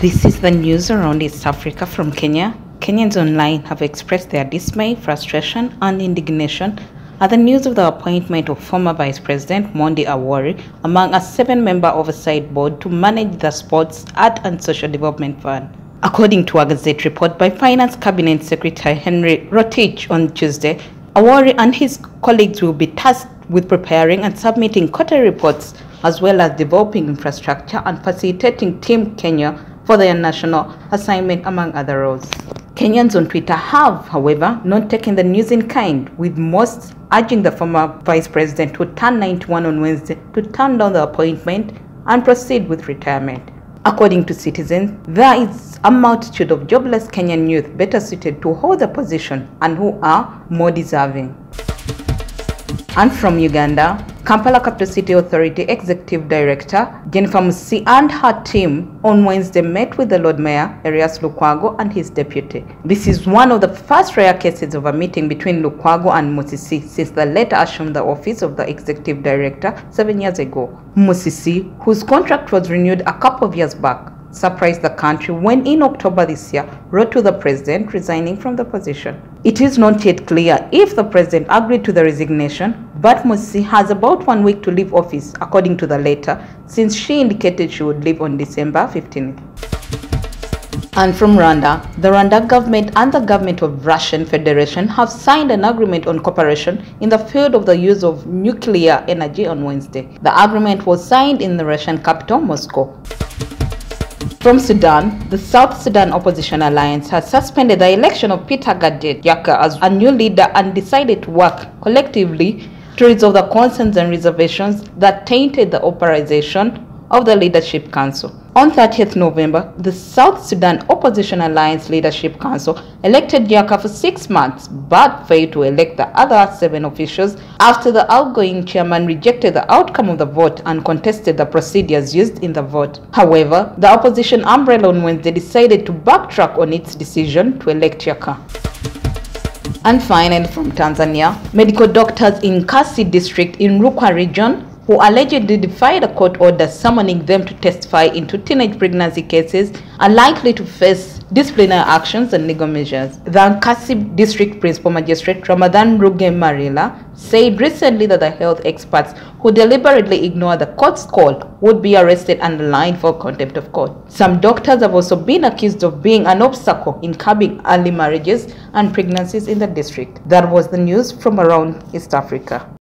This is the news around East Africa from Kenya. Kenyans online have expressed their dismay, frustration, and indignation at the news of the appointment of former Vice President Mondi Awori among a 7-member oversight board to manage the Sports, Art and Social Development Fund. According to a Gazette report by Finance Cabinet Secretary Henry Rotich on Tuesday, Awori and his colleagues will be tasked with preparing and submitting quarterly reports, as well as developing infrastructure and facilitating Team Kenya for their national assignment, among other roles. Kenyans on Twitter have, however, not taken the news in kind, with most urging the former vice president, who turned 91 on Wednesday, to turn down the appointment and proceed with retirement. According to citizens, there is a multitude of jobless Kenyan youth better suited to hold the position and who are more deserving. And from Uganda, Kampala Capital City Authority Executive Director Jennifer Musisi and her team on Wednesday met with the Lord Mayor Erias Lukwago and his deputy. This is one of the first rare cases of a meeting between Lukwago and Musisi since the latter assumed the office of the Executive Director 7 years ago. Musisi, whose contract was renewed a couple of years back, surprised the country when in October this year wrote to the president resigning from the position. It is not yet clear if the president agreed to the resignation, but Musisi has about 1 week to leave office, according to the letter, since she indicated she would leave on December 15th. And from Rwanda, the Rwanda government and the government of Russian Federation have signed an agreement on cooperation in the field of the use of nuclear energy on Wednesday. The agreement was signed in the Russian capital, Moscow. From Sudan, the South Sudan Opposition Alliance has suspended the election of Peter Gadet Yaka as a new leader and decided to work collectively to resolve the concerns and reservations that tainted the operation of the Leadership Council. On 30th November, the South Sudan Opposition Alliance Leadership Council elected Yaka for 6 months but failed to elect the other 7 officials after the outgoing chairman rejected the outcome of the vote and contested the procedures used in the vote. However, the opposition umbrella on Wednesday decided to backtrack on its decision to elect Yaka. And finally, from Tanzania, medical doctors in Kasi district in Rukwa region who allegedly defied a court order summoning them to testify into teenage pregnancy cases are likely to face disciplinary actions and legal measures. The Nkasi District Principal Magistrate Ramadan Ruge Marila said recently that the health experts who deliberately ignored the court's call would be arrested and lined for contempt of court. Some doctors have also been accused of being an obstacle in curbing early marriages and pregnancies in the district. That was the news from around East Africa.